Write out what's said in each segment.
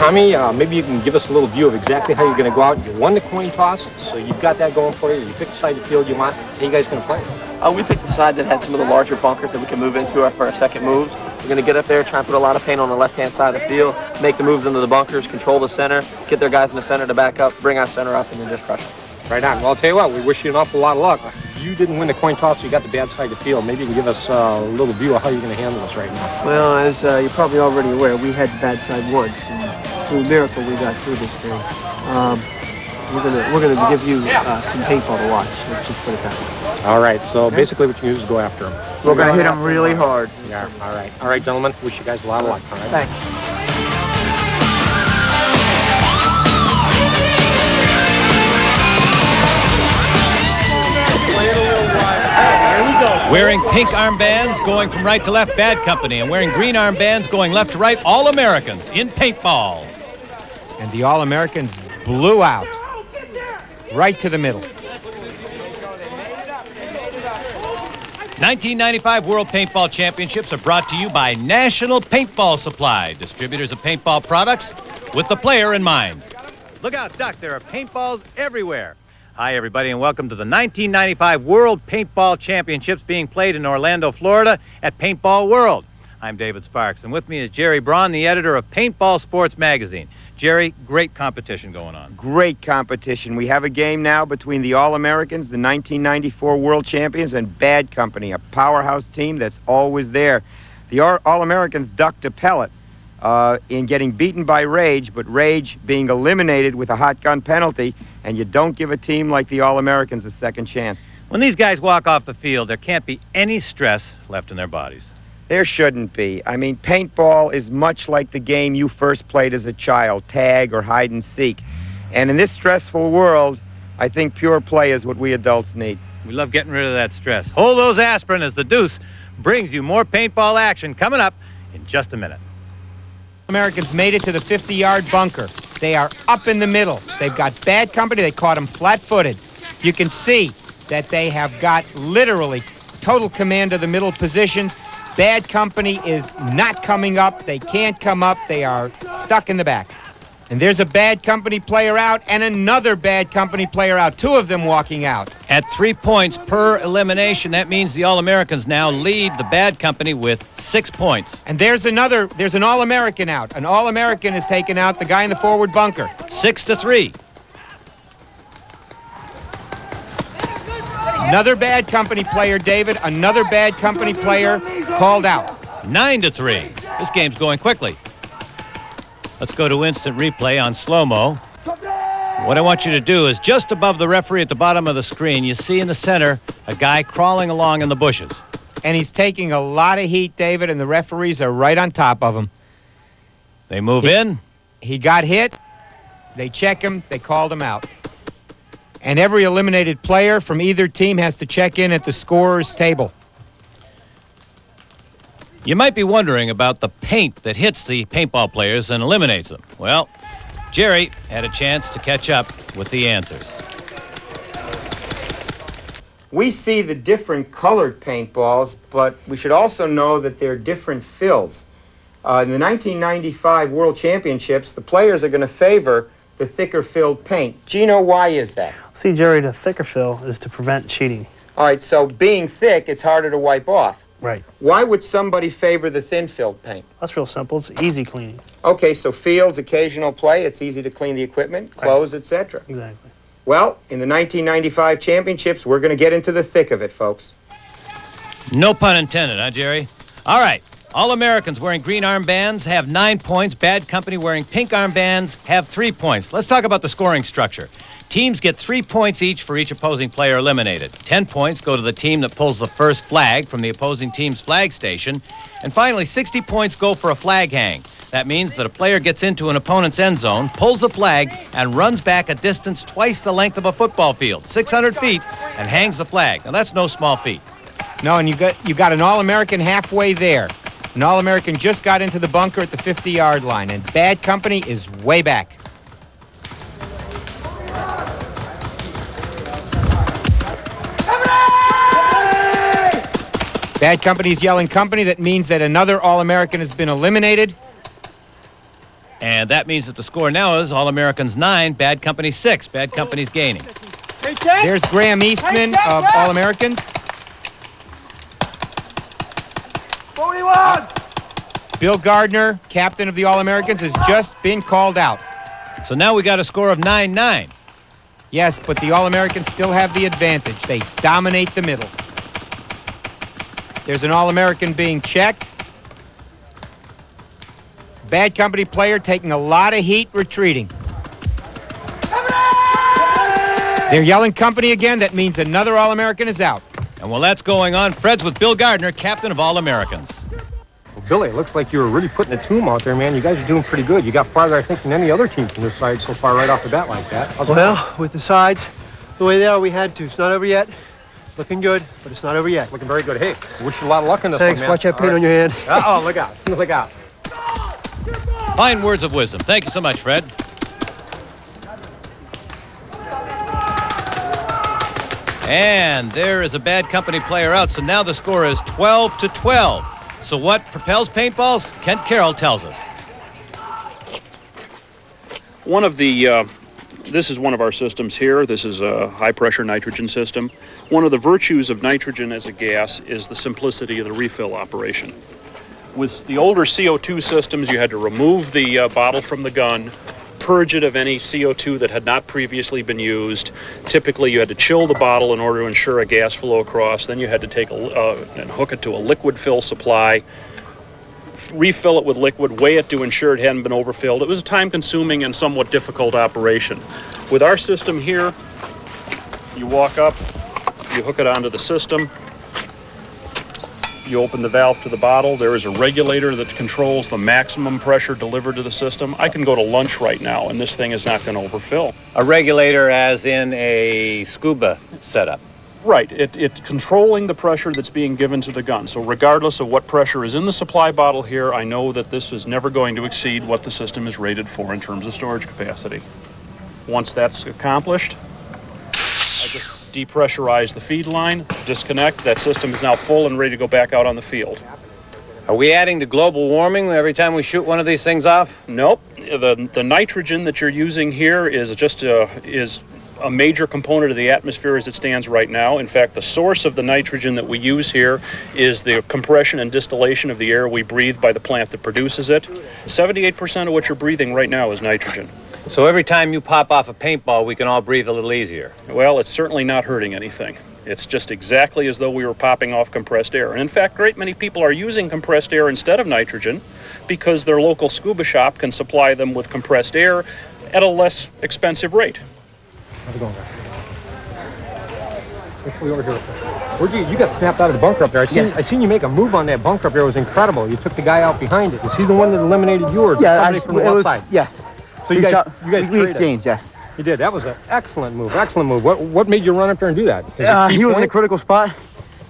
Tommy, maybe you can give us a little view of exactly how you're going to go out. You won the coin toss, so you've got that going for you. You picked the side of the field you want. How are you guys going to play? We picked the side that had some of the larger bunkers that we can move into for our second moves. We're going to get up there, try and put a lot of paint on the left-hand side of the field, make the moves into the bunkers, control the center, get their guys in the center to back up, bring our center up, and then just crush them. Right on. Well, I'll tell you what, we wish you an awful lot of luck. You didn't win the coin toss, so you got the bad side of the field. Maybe you can give us a little view of how you're going to handle this right now. Well, as you're probably already aware, we had the bad side once. And through a miracle, we got through this thing. We're gonna give you some paintball to watch. Let's just put it that way. All right. So basically, what you can do is go after him. We're gonna hit him really hard. Yeah. All right. All right, gentlemen. Wish you guys a lot of luck. All right. Thanks. Wearing pink armbands, going from right to left, Bad Company, and wearing green armbands, going left to right, All-Americans in paintball. And the All-Americans blew out right to the middle. 1995 World Paintball Championships are brought to you by National Paintball Supply, distributors of paintball products with the player in mind. Look out, Doc, there are paintballs everywhere. Hi, everybody, and welcome to the 1995 World Paintball Championships being played in Orlando, Florida at Paintball World. I'm David Sparks, and with me is Jerry Braun, the editor of Paintball Sports Magazine. Jerry, great competition going on. Great competition. We have a game now between the All-Americans, the 1994 World Champions, and Bad Company, a powerhouse team that's always there. The All-Americans ducked a pellet in getting beaten by Rage, but Rage being eliminated with a hot gun penalty, and you don't give a team like the All-Americans a second chance. When these guys walk off the field, there can't be any stress left in their bodies. There shouldn't be. I mean, paintball is much like the game you first played as a child, tag or hide and seek. And in this stressful world, I think pure play is what we adults need. We love getting rid of that stress. Hold those aspirin as the Deuce brings you more paintball action coming up in just a minute. Americans made it to the 50-yard bunker. They are up in the middle. They've got Bad Company. They caught them flat-footed. You can see that they have got literally total command of the middle positions. Bad Company is not coming up. They can't come up. They are stuck in the back. And there's a Bad Company player out and another Bad Company player out. Two of them walking out. At 3 points per elimination, that means the All-Americans now lead the Bad Company with 6 points. And there's an All-American out. An All-American is taken out, the guy in the forward bunker. 6-3. Another Bad Company player, David. Another Bad Company player called out. 9-3. This game's going quickly. Let's go to instant replay on slow-mo. What I want you to do is just above the referee at the bottom of the screen, you see in the center a guy crawling along in the bushes. And he's taking a lot of heat, David, and the referees are right on top of him. They move in. He got hit. They check him. They called him out. And every eliminated player from either team has to check in at the scorer's table. You might be wondering about the paint that hits the paintball players and eliminates them. Well, Jerry had a chance to catch up with the answers. We see the different colored paintballs, but we should also know that they're different fills. In the 1995 World Championships, the players are going to favor the thicker filled paint. Gino, why is that? See, Jerry, the thicker fill is to prevent cheating. All right, so being thick, it's harder to wipe off. Right. Why would somebody favor the thin filled paint? That's real simple. It's easy cleaning. Okay, so fields, occasional play, it's easy to clean the equipment, clothes, etc. Exactly. Well, in the 1995 championships, we're going to get into the thick of it, folks. No pun intended, huh, Jerry? All right. All-Americans wearing green armbands have 9 points. Bad Company wearing pink armbands have 3 points. Let's talk about the scoring structure. Teams get 3 points each for each opposing player eliminated. 10 points go to the team that pulls the first flag from the opposing team's flag station. And finally, 60 points go for a flag hang. That means that a player gets into an opponent's end zone, pulls the flag, and runs back a distance twice the length of a football field, 600 feet, and hangs the flag. Now, that's no small feat. No, and you got an All-American halfway there. An All-American just got into the bunker at the 50-yard line, and Bad Company is way back. Bad Company's yelling company. That means that another All-American has been eliminated. And that means that the score now is All-Americans 9, Bad Company 6. Bad Company's gaining. There's Graham Eastman of All-Americans. 41! Bill Gardner, captain of the All-Americans, has just been called out. So now we got a score of 9-9. Yes, but the All-Americans still have the advantage. They dominate the middle. There's an All-American being checked. Bad Company player taking a lot of heat, retreating. They're yelling company again. That means another All-American is out. And while that's going on, Fred's with Bill Gardner, captain of All-Americans. Well, Billy, it looks like you were really putting a tomb out there, man. You guys are doing pretty good. You got farther, I think, than any other team from this side so far right off the bat like that. Well, with the sides the way they are, we had to. It's not over yet. It's looking good, but it's not over yet. Looking very good. Hey, I wish you a lot of luck in this Thanks. one, man. Watch that paint on your hand. Oh, look out. Look out. Fine words of wisdom. Thank you so much, Fred. And there is a Bad Company player out, so now the score is 12-12. So what propels paintballs? Kent Carroll tells us. This is one of our systems here. This is a high-pressure nitrogen system. One of the virtues of nitrogen as a gas is the simplicity of the refill operation. With the older CO2 systems, you had to remove the bottle from the gun, purge it of any CO2 that had not previously been used. Typically, you had to chill the bottle in order to ensure a gas flow across. Then you had to take and hook it to a liquid fill supply, refill it with liquid, weigh it to ensure it hadn't been overfilled. It was a time-consuming and somewhat difficult operation. With our system here, you walk up, you hook it onto the system, you open the valve to the bottle. There is a regulator that controls the maximum pressure delivered to the system. I can go to lunch right now, and this thing is not going to overfill. A regulator as in a scuba setup. Right. It's controlling the pressure that's being given to the gun. So regardless of what pressure is in the supply bottle here, I know that this is never going to exceed what the system is rated for in terms of storage capacity. Once that's accomplished, I just depressurize the feed line, disconnect. That system is now full and ready to go back out on the field. Are we adding to global warming every time we shoot one of these things off? Nope. The nitrogen that you're using here is just is a major component of the atmosphere as it stands right now. In fact, the source of the nitrogen that we use here is the compression and distillation of the air we breathe by the plant that produces it. 78% of what you're breathing right now is nitrogen. So every time you pop off a paintball, we can all breathe a little easier. Well, it's certainly not hurting anything. It's just exactly as though we were popping off compressed air. And in fact, great many people are using compressed air instead of nitrogen because their local scuba shop can supply them with compressed air at a less expensive rate. How's it going, guys? Over here. Where'd you got snapped out of the bunker up there. I seen you make a move on that bunker up there. It was incredible. You took the guy out behind it. Was he the one that eliminated you, or somebody from the left side? Yes. So you guys we exchanged, yes. You did. That was an excellent move. Excellent move. What made you run up there and do that? He was in a critical spot.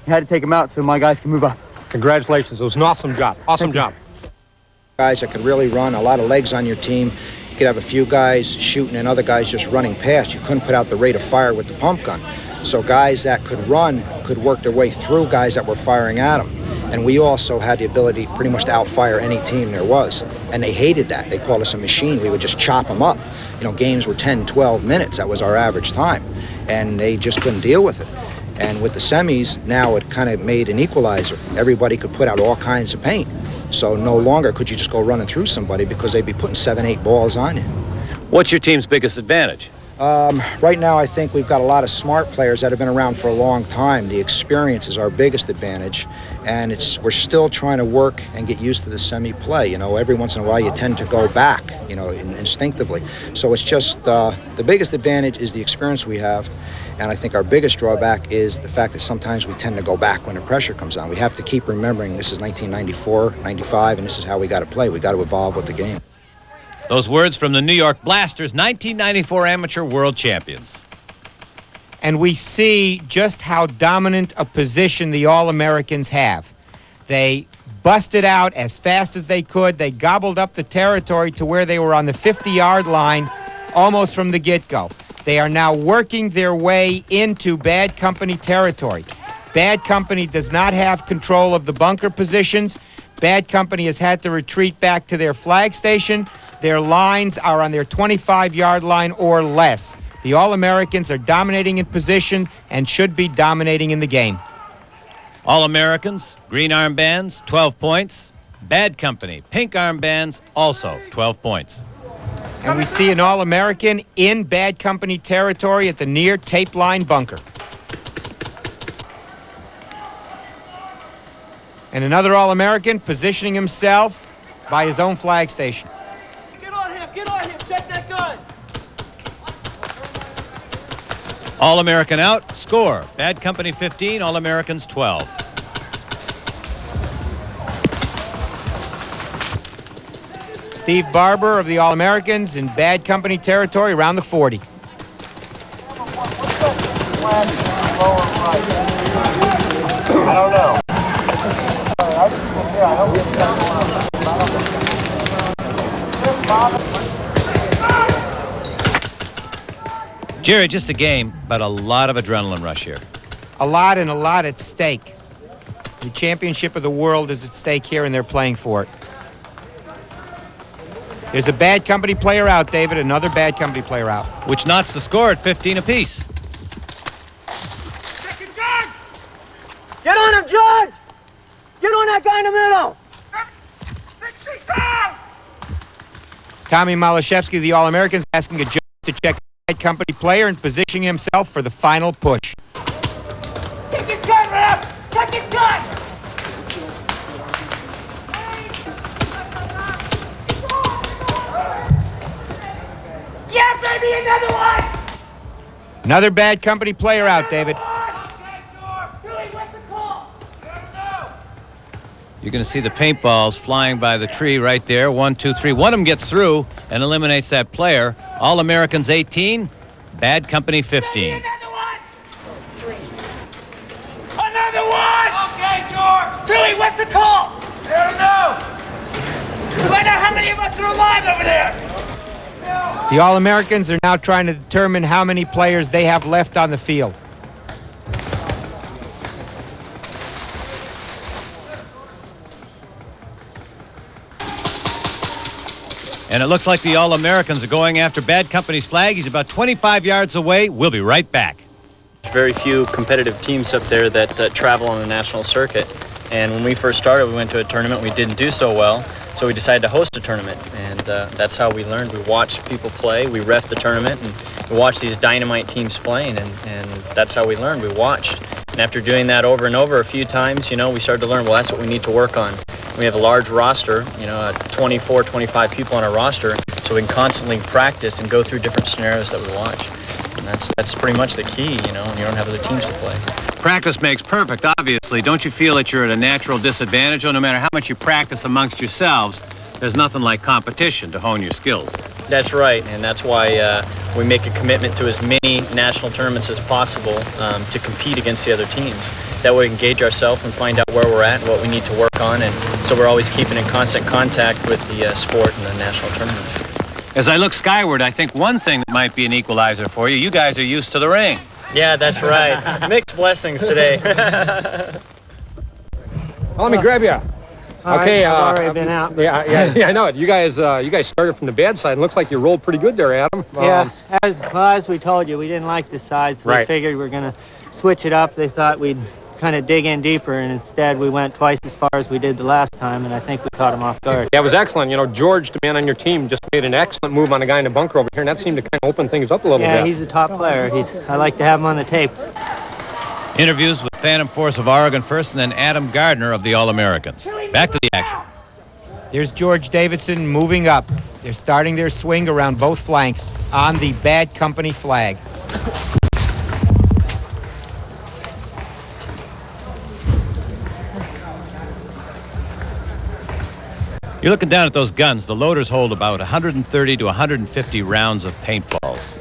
You had to take him out so my guys can move up. Congratulations. It was an awesome job. Awesome job. Guys that could really run, a lot of legs on your team. You could have a few guys shooting and other guys just running past. You couldn't put out the rate of fire with the pump gun. So guys that could run could work their way through guys that were firing at them. And we also had the ability pretty much to outfire any team there was. And they hated that. They called us a machine. We would just chop them up. You know, games were 10, 12 minutes. That was our average time. And they just couldn't deal with it. And with the semis, now it kind of made an equalizer. Everybody could put out all kinds of paint. So no longer could you just go running through somebody because they'd be putting 7, 8 balls on you. What's your team's biggest advantage? Right now, I think we've got a lot of smart players that have been around for a long time. The experience is our biggest advantage, and we're still trying to work and get used to the semi-play. You know, every once in a while you tend to go back, you know, instinctively. So it's just the biggest advantage is the experience we have, and I think our biggest drawback is the fact that sometimes we tend to go back when the pressure comes on. We have to keep remembering this is 1994, 95, and this is how we got to play. We got to evolve with the game. Those words from the New York Blasters, 1994 amateur world champions. And we see just how dominant a position the All-Americans have. They busted out as fast as they could. They gobbled up the territory to where they were on the 50-yard line almost from the get-go. They are now working their way into Bad Company territory. Bad Company does not have control of the bunker positions. Bad Company has had to retreat back to their flag station. Their lines are on their 25-yard line or less. The All-Americans are dominating in position and should be dominating in the game. All-Americans, green armbands, 12 points. Bad Company, pink armbands, also 12 points. And we see an All-American in Bad Company territory at the near tape line bunker. And another All-American positioning himself by his own flag station. Get on him, check that gun. All-American out, score. Bad Company 15, All-Americans 12. Steve Barber of the All-Americans in Bad Company territory around the 40. I don't know. Jerry, just a game, but a lot of adrenaline rush here. A lot and a lot at stake. The championship of the world is at stake here, and they're playing for it. There's a Bad Company player out, David. Another Bad Company player out. Which knots the score at 15 apiece. Get on him, George! Get on that guy in the middle! 6 feet down! Tommy Malashevsky of the All-Americans asking a judge to check the Bad Company player and positioning himself for the final push. Take his gun, Rap! Take his gun! Yeah, baby, another one! Another Bad Company player out, David. You're going to see the paintballs flying by the tree right there. 1, 2, 3. One of them gets through and eliminates that player. All-Americans 18, Bad Company 15. Another one! Okay, George! Billy, what's the call? I don't know. Find out how many of us are alive over there. The All-Americans are now trying to determine how many players they have left on the field. And it looks like the All-Americans are going after Bad Company's flag. He's about 25 yards away. We'll be right back. Very few competitive teams up there that travel on the national circuit. And when we first started, we went to a tournament. We didn't do so well, so we decided to host a tournament. And that's how we learned. We watched people play. We reffed the tournament, and we watched these dynamite teams playing, and that's how we learned. We watched. And after doing that over and over a few times, you know, we started to learn, well, that's what we need to work on. We have a large roster, you know, 24, 25 people on our roster, so we can constantly practice and go through different scenarios that we watch. And that's pretty much the key, you know, when you don't have other teams to play. Practice makes perfect, obviously. Don't you feel that you're at a natural disadvantage? No matter how much you practice amongst yourselves, there's nothing like competition to hone your skills. That's right, and that's why we make a commitment to as many national tournaments as possible to compete against the other teams. That way we can gauge ourselves and find out where we're at and what we need to work on, and so we're always keeping in constant contact with the sport and the national tournaments. As I look skyward, I think one thing that might be an equalizer for you, you guys are used to the ring. Yeah, that's right. Mixed blessings today. Let me grab you. Okay, I've already been out. Yeah, I know it. You guys started from the bad side. It looks like you rolled pretty good there, Adam. Yeah, as we told you, we didn't like the sides. We figured we were going to switch it up. They thought we'd kind of dig in deeper, and instead we went twice as far as we did the last time, and I think we caught him off guard. Yeah, it was excellent. You know, George, the man on your team, just made an excellent move on a guy in the bunker over here, and that seemed to kind of open things up a little bit. Yeah, he's a top player. I like to have him on the tape. Interviews with Phantom Force of Oregon first, and then Adam Gardner of the All-Americans. Back to the action. There's George Davidson moving up. They're starting their swing around both flanks on the Bad Company flag. You're looking down at those guns. The loaders hold about 130 to 150 rounds of paintballs.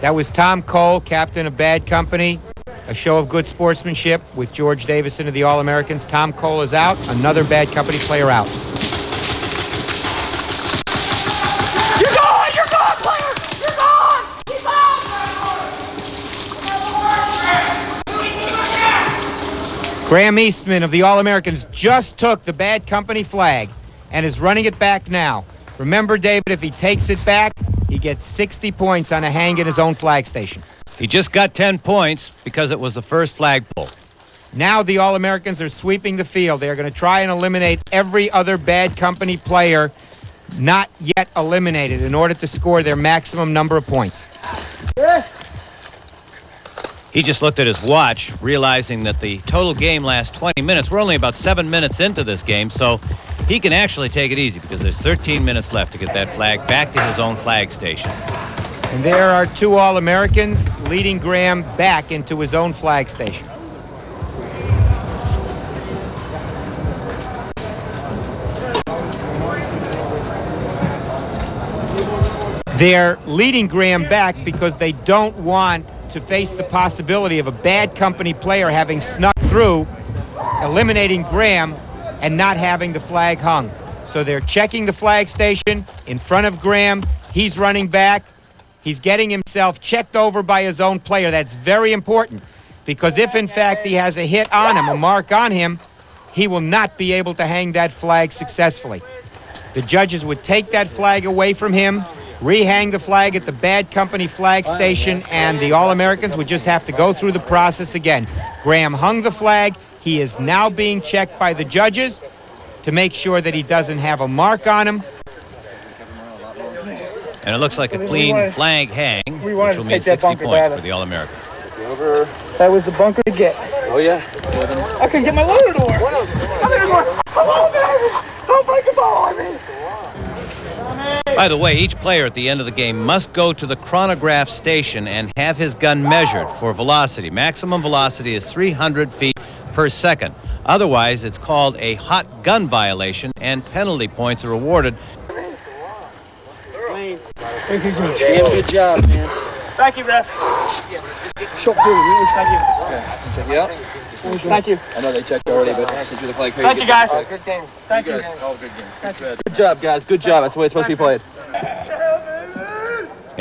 That was Tom Cole, captain of Bad Company. A show of good sportsmanship with George Davison of the All-Americans. Tom Cole is out. Another Bad Company player out. You're gone, player! You're gone! Keep on! Graham Eastman of the All-Americans just took the Bad Company flag and is running it back now. Remember, David, if he takes it back, he gets 60 points on a hang in his own flag station. He just got 10 points because it was the first flagpole. Now the All-Americans are sweeping the field. They're going to try and eliminate every other bad company player not yet eliminated in order to score their maximum number of points. He just looked at his watch, realizing that the total game lasts 20 minutes. We're only about 7 minutes into this game, so he can actually take it easy because there's 13 minutes left to get that flag back to his own flag station. And there are two All-Americans leading Graham back into his own flag station. They're leading Graham back because they don't want to face the possibility of a bad company player having snuck through, eliminating Graham, and not having the flag hung. So they're checking the flag station in front of Graham. He's running back. He's getting himself checked over by his own player. That's very important because if, in fact, he has a hit on him, a mark on him, he will not be able to hang that flag successfully. The judges would take that flag away from him, rehang the flag at the bad company flag station, and the All-Americans would just have to go through the process again. Graham hung the flag. He is now being checked by the judges to make sure that he doesn't have a mark on him. And it looks like a clean flag hang, which will mean 60 points for the All-Americans. That was the bunker to get. Oh, yeah. I couldn't get my loader to work. I'm in more. Come on, baby. Don't break the ball on me. By the way, each player at the end of the game must go to the chronograph station and have his gun measured for velocity. Maximum velocity is 300 feet per second. Otherwise, it's called a hot gun violation, and penalty points are awarded. Thank you, George. Damn good job, man. Thank you, ref. Short period. Thank you. Yeah. Thank you. I know they checked already, but since you're the flag, thank you, guys. Good game. Thank you. All good game. Good job, guys. Good job. That's the way it's supposed to be played.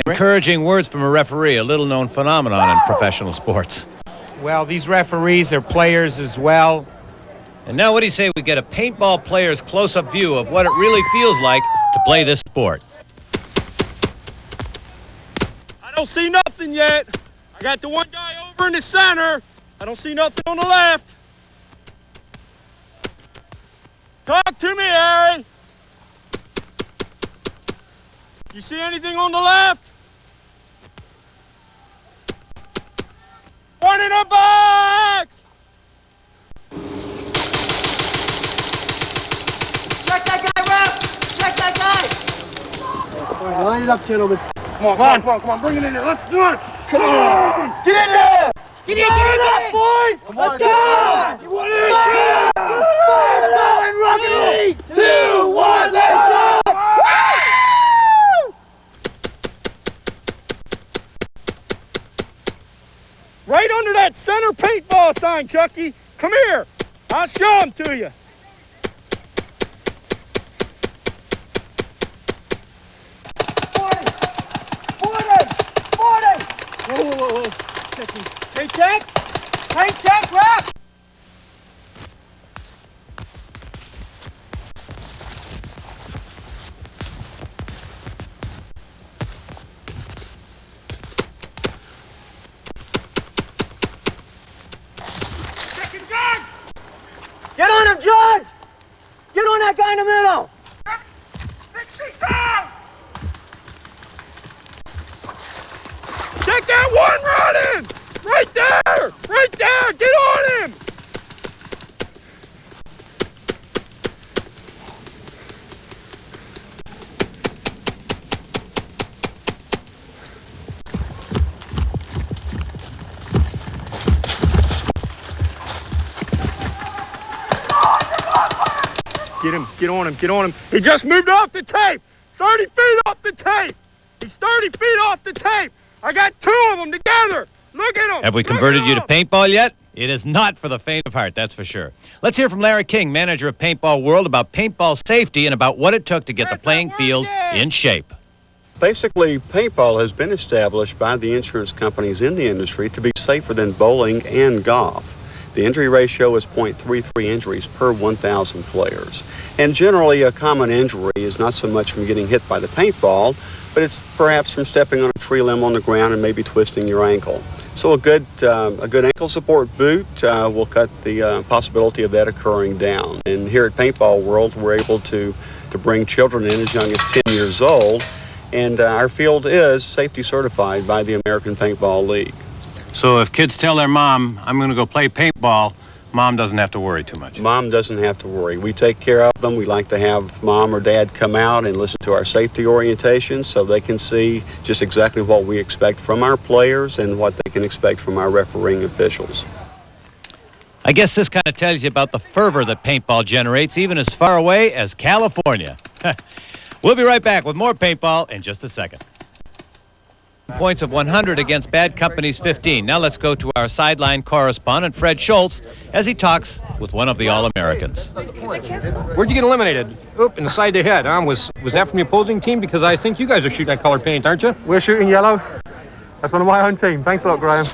Encouraging words from a referee, a little-known phenomenon in professional sports. Well, these referees are players as well. And now what do you say we get a paintball player's close-up view of what it really feels like to play this sport? I don't see nothing yet. I got the one guy over in the center. I don't see nothing on the left. Talk to me, Harry. You see anything on the left? One in the box! Check that guy, ref! Check that guy! All right, line it up, gentlemen. Come on, bring it in there. Let's do it. Come on! Get in there! Get in, boys! Let's go! You want it? Fire, 3, 2, 1, let's go! Right under that center paintball sign, Chucky. Come here. I'll show them to you. Whoa. Hey, check, ref! Get on him, George! Get on that guy in the middle! 60 down! Take that one running! Right there! Right there! Get on him! Get on him. He just moved off the tape. 30 feet off the tape. He's 30 feet off the tape. I got two of them together. Look at them. Have we converted you to paintball yet? It is not for the faint of heart, that's for sure. Let's hear from Larry King, manager of Paintball World, about paintball safety and about what it took to get the playing field in shape. Basically, paintball has been established by the insurance companies in the industry to be safer than bowling and golf. The injury ratio is 0.33 injuries per 1,000 players. And generally, a common injury is not so much from getting hit by the paintball, but it's perhaps from stepping on a tree limb on the ground and maybe twisting your ankle. So a good ankle support boot will cut the possibility of that occurring down. And here at Paintball World, we're able to bring children in as young as 10 years old, and our field is safety certified by the American Paintball League. So if kids tell their mom, I'm going to go play paintball, mom doesn't have to worry too much. Mom doesn't have to worry. We take care of them. We like to have mom or dad come out and listen to our safety orientation so they can see just exactly what we expect from our players and what they can expect from our refereeing officials. I guess this kind of tells you about the fervor that paintball generates, even as far away as California. We'll be right back with more paintball in just a second. Points of 100 against Bad Company's 15. Now let's go to our sideline correspondent, Fred Schultz, as he talks with one of the All-Americans. Where'd you get eliminated? Oop, in the side of the head. Was that from the opposing team? Because I think you guys are shooting that color paint, aren't you? We're shooting yellow. That's one of my own team. Thanks a lot, Graham.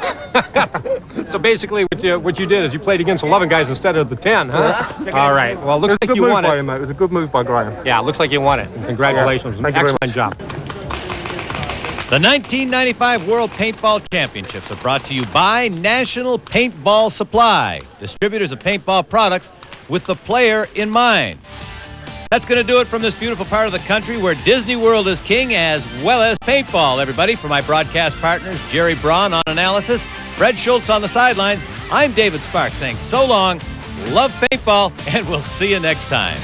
So basically what you did is you played against 11 guys instead of the 10, huh? All right. Well, it looks like you won it. It was a good move by Graham. Yeah, it looks like you won it. And congratulations. Yeah. Excellent job. The 1995 World Paintball Championships are brought to you by National Paintball Supply, distributors of paintball products with the player in mind. That's going to do it from this beautiful part of the country where Disney World is king as well as paintball, everybody. For my broadcast partners, Jerry Braun on analysis, Fred Schultz on the sidelines, I'm David Sparks saying so long, love paintball, and we'll see you next time.